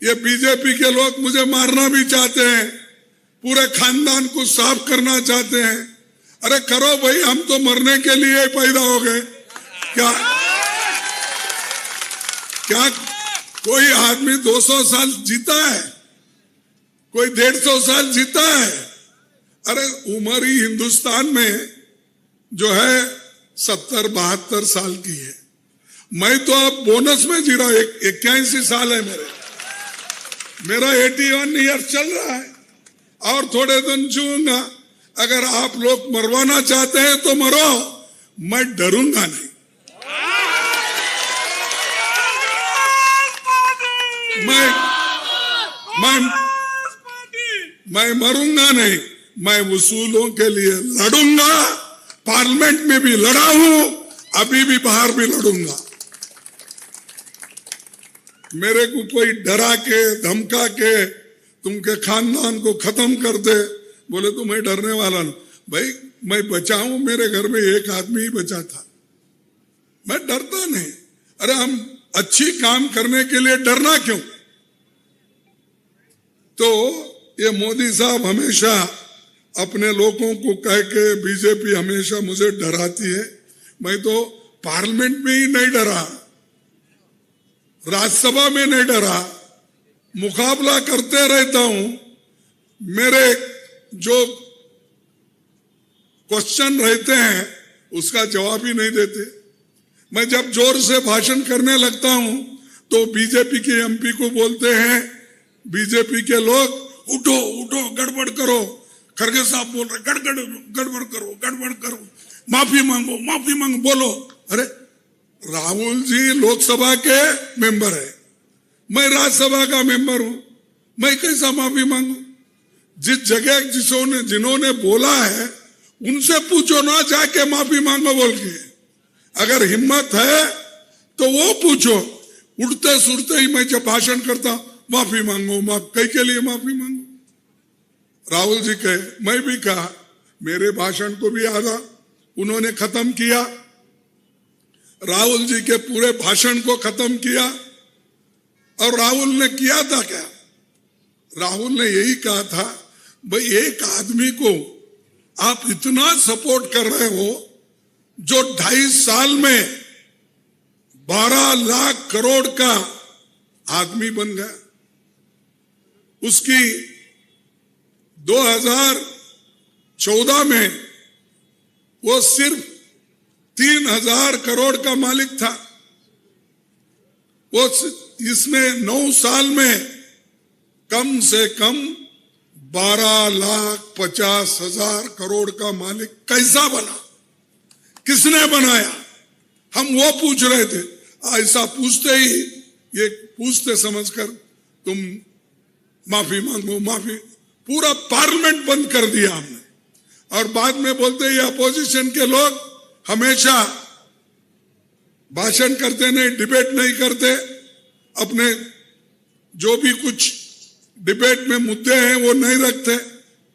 ये बीजेपी के लोग मुझे मारना भी चाहते हैं, पूरे खानदान को साफ करना चाहते हैं। अरे करो भाई, हम तो मरने के लिए पैदा हो गए। क्या क्या कोई आदमी 200 साल जीता है? कोई 150 साल जीता है? अरे उम्र ही हिंदुस्तान में जो है 70-72 साल की है। मैं तो अब बोनस में जी रहा हूं, 81 साल है मेरा 81 ईयर चल रहा है और थोड़े दिन जीऊंगा। अगर आप लोग मरवाना चाहते हैं तो मरो, मैं डरूंगा नहीं। मैं मरूंगा नहीं, मैं वसूलों के लिए लड़ूंगा। पार्लियामेंट में भी लड़ा हूं, अभी भी बाहर भी लड़ूंगा। मेरे को कोई डरा के धमका के तुमके खानदान को खत्म कर दे बोले तो मैं डरने वाला नहीं। भाई मैं बचा हूं, मेरे घर में एक आदमी ही बचा था, मैं डरता नहीं। अरे हम अच्छी काम करने के लिए डरना क्यों? तो ये मोदी साहब हमेशा अपने लोगों को कह के बीजेपी हमेशा मुझे डराती है। मैं तो पार्लियामेंट में ही नहीं डरा, राज्यसभा में नहीं डरा, मुकाबला करते रहता हूं। मेरे जो क्वेश्चन रहते हैं उसका जवाब ही नहीं देते। मैं जब जोर से भाषण करने लगता हूं तो बीजेपी के एमपी को बोलते हैं बीजेपी के लोग, उठो उठो गड़बड़ करो। खड़गे साहब बोल रहे गड़बड़ करो, माफी मांगो बोलो। अरे राहुल जी लोकसभा के मेंबर है, मैं राज्यसभा का मेंबर हूं, मैं कैसा माफी मांगू? जिस जगह जिन्होंने बोला है उनसे पूछो ना जाके माफी मांगो बोल के। अगर हिम्मत है तो वो पूछो। उड़ते सुड़ते ही मैं जब भाषण करता माफी मांगो, कई के लिए माफी मांगो? राहुल जी कहे, मैं भी कहा, मेरे भाषण को भी आधा उन्होंने खत्म किया, राहुल जी के पूरे भाषण को खत्म किया। और राहुल ने किया था क्या? राहुल ने यही कहा था, भाई एक आदमी को आप इतना सपोर्ट कर रहे हो जो 2.5 साल में 12 लाख करोड़ का आदमी बन गया। उसकी 2014 में वो सिर्फ 3,000 करोड़ का मालिक था। वो इसने 9 साल में कम से कम 12,50,000 करोड़ का मालिक कैसा बना? किसने बनाया? हम वो पूछ रहे थे। ऐसा पूछते ही ये पूछते समझकर तुम माफी मांगो, माफी, पूरा पार्लियामेंट बंद कर दिया हमने। और बाद में बोलते ये अपोजिशन के लोग हमेशा भाषण करते नहीं, डिबेट नहीं करते, अपने जो भी कुछ डिबेट में मुद्दे हैं वो नहीं रखते,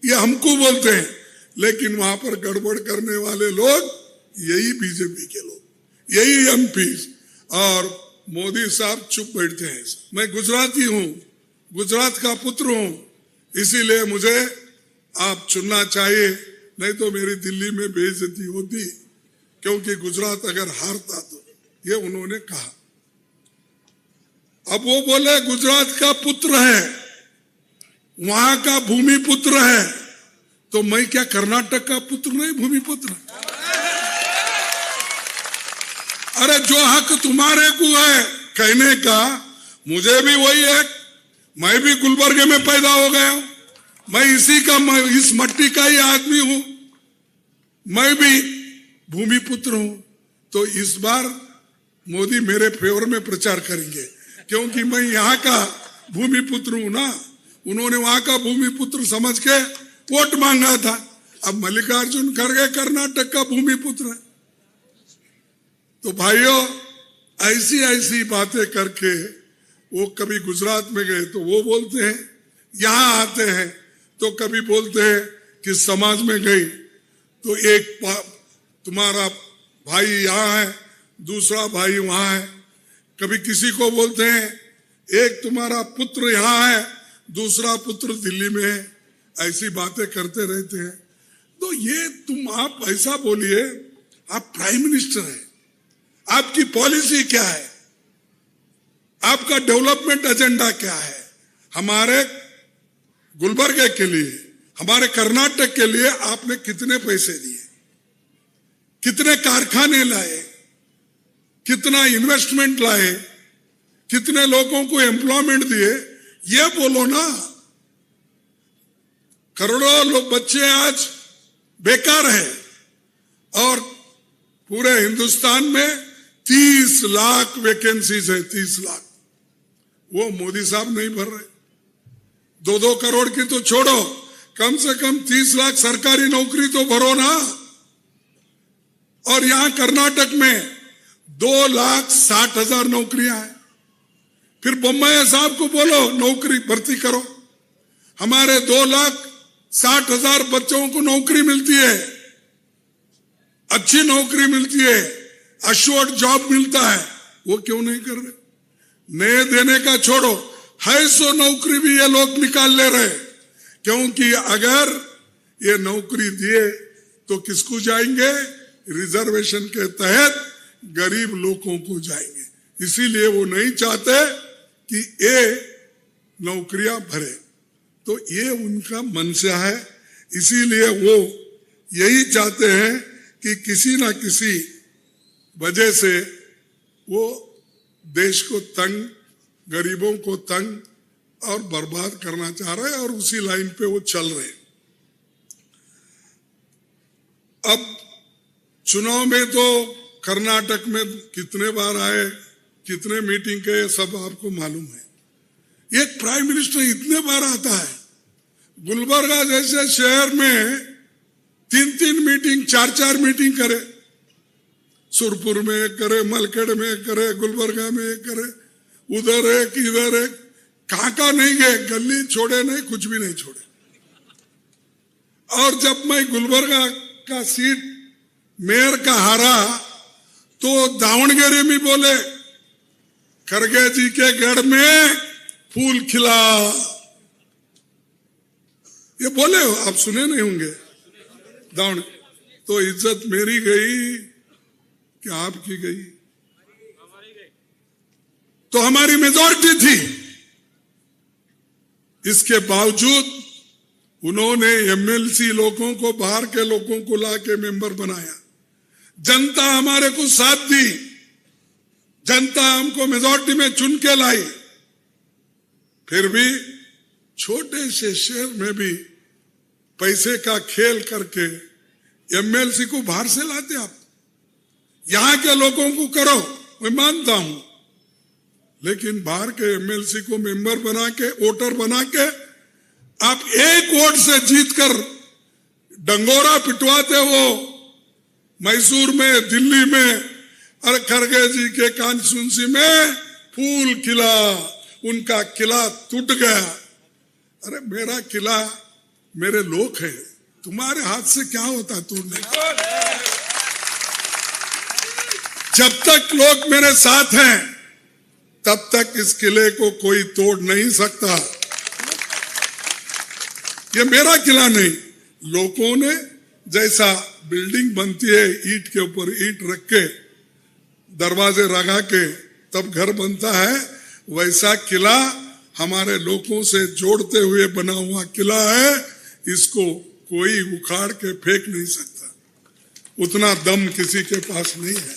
ये हमको बोलते हैं। लेकिन वहां पर गड़बड़ करने वाले लोग यही बीजेपी के लोग, यही एमपी। और मोदी साहब चुप बैठते हैं। मैं गुजराती हूं, गुजरात का पुत्र हूं, इसीलिए मुझे आप चुनना चाहिए, नहीं तो मेरी दिल्ली में बेइज्जती होती, क्योंकि गुजरात अगर हारता तो। ये उन्होंने कहा। अब वो बोले गुजरात का पुत्र है, वहां का भूमि पुत्र है, तो मैं क्या कर्नाटक का पुत्र नहीं, भूमि पुत्र? अरे जो हक तुम्हारे को है कहने का, मुझे भी वही है। मैं भी गुलबर्ग में पैदा हो गया हूं, मैं इस मट्टी का ही आदमी हूं, मैं भी भूमि पुत्र हूं। तो इस बार मोदी मेरे फेवर में प्रचार करेंगे, क्योंकि मैं यहाँ का भूमि पुत्र हूं ना। उन्होंने वहां का भूमि पुत्र समझ के वोट मांगा था। अब मल्लिकार्जुन खड़गे कर्नाटक का भूमि पुत्र है। तो भाइयों, ऐसी ऐसी बातें करके वो कभी गुजरात में गए तो वो बोलते हैं, यहां आते हैं तो कभी बोलते हैं कि समाज में गई तो एक तुम्हारा भाई यहां है, दूसरा भाई वहां है। कभी किसी को बोलते हैं एक तुम्हारा पुत्र यहाँ है, दूसरा पुत्र दिल्ली में है, ऐसी बातें करते रहते हैं। तो ये आप ऐसा बोलिए, आप प्राइम मिनिस्टर हैं, आपकी पॉलिसी क्या है, आपका डेवलपमेंट एजेंडा क्या है, हमारे गुलबर्गे के लिए, हमारे कर्नाटक के लिए आपने कितने पैसे दिए, कितने कारखाने लाए, कितना इन्वेस्टमेंट लाए, कितने लोगों को एम्प्लॉयमेंट दिए, ये बोलो ना। करोड़ों लोग बच्चे आज बेकार हैं और पूरे हिंदुस्तान में 30 लाख वैकेंसीज है, 30 लाख। वो मोदी साहब नहीं भर रहे। 2-2 करोड़ की तो छोड़ो, कम से कम 30 लाख सरकारी नौकरी तो भरो ना। और यहां कर्नाटक में 2,60,000 नौकरियां हैं। फिर बोम्मई साहब को बोलो नौकरी भर्ती करो। हमारे 2,60,000 बच्चों को नौकरी मिलती है, अच्छी नौकरी मिलती है, अश्योर्ड जॉब मिलता है, वो क्यों नहीं कर रहे? नए देने का छोड़ो, है सो नौकरी भी ये लोग निकाल ले रहे। क्योंकि अगर ये नौकरी दिए तो किसको जाएंगे? रिजर्वेशन के तहत गरीब लोगों को जाएंगे। इसीलिए वो नहीं चाहते कि ये नौकरियां भरे। तो ये उनका मंशा है। इसीलिए वो यही चाहते हैं कि किसी ना किसी वजह से वो देश को तंग, गरीबों को तंग और बर्बाद करना चाह रहे हैं और उसी लाइन पे वो चल रहे हैं। अब चुनाव में तो कर्नाटक में कितने बार आए, कितने मीटिंग के, सब आपको मालूम है। एक प्राइम मिनिस्टर इतने बार आता है, गुलबर्गा जैसे शहर में 3-3 मीटिंग, 4-4 मीटिंग करे। सुरपुर में एक करे, मलकेड़ में एक करे, गुलबर्गा में एक करे, उधर एक, इधर एक, कहां नहीं गए, गली छोड़े नहीं, कुछ भी नहीं छोड़े। और जब मैं गुलबर्गा का सीट मेयर का हारा तो दावणगेरे में बोले खरगे जी के गढ़ में फूल खिला, ये बोले हो, आप सुने नहीं होंगे। दावण तो इज्जत मेरी गई कि आपकी गई? तो हमारी मेजॉरिटी थी, इसके बावजूद उन्होंने एमएलसी लोगों को, बाहर के लोगों को लाके मेंबर बनाया। जनता हमारे को साथ दी, जनता हमको मेजॉरिटी में चुन के लाई। फिर भी छोटे से शहर में भी पैसे का खेल करके एमएलसी को बाहर से लाते आप। यहां के लोगों को करो, मैं मानता हूं, लेकिन बाहर के एमएलसी को मेंबर बना के, वोटर बना के आप एक वोट से जीतकर डंगोरा पिटवाते हो मैसूर में, दिल्ली में। अरे खरगे जी के कॉन्स्टिट्यूंसी में फूल खिला, उनका किला टूट गया। अरे मेरा किला मेरे लोग हैं, तुम्हारे हाथ से क्या होता तोड़ने? जब तक लोग मेरे साथ हैं तब तक इस किले को कोई तोड़ नहीं सकता। ये मेरा किला नहीं, लोगों ने जैसा बिल्डिंग बनती है ईंट के ऊपर ईंट रख के, दरवाजे लगा के तब घर बनता है, वैसा किला हमारे लोगों से जोड़ते हुए बना हुआ किला है। इसको कोई उखाड़ के फेंक नहीं सकता, उतना दम किसी के पास नहीं है।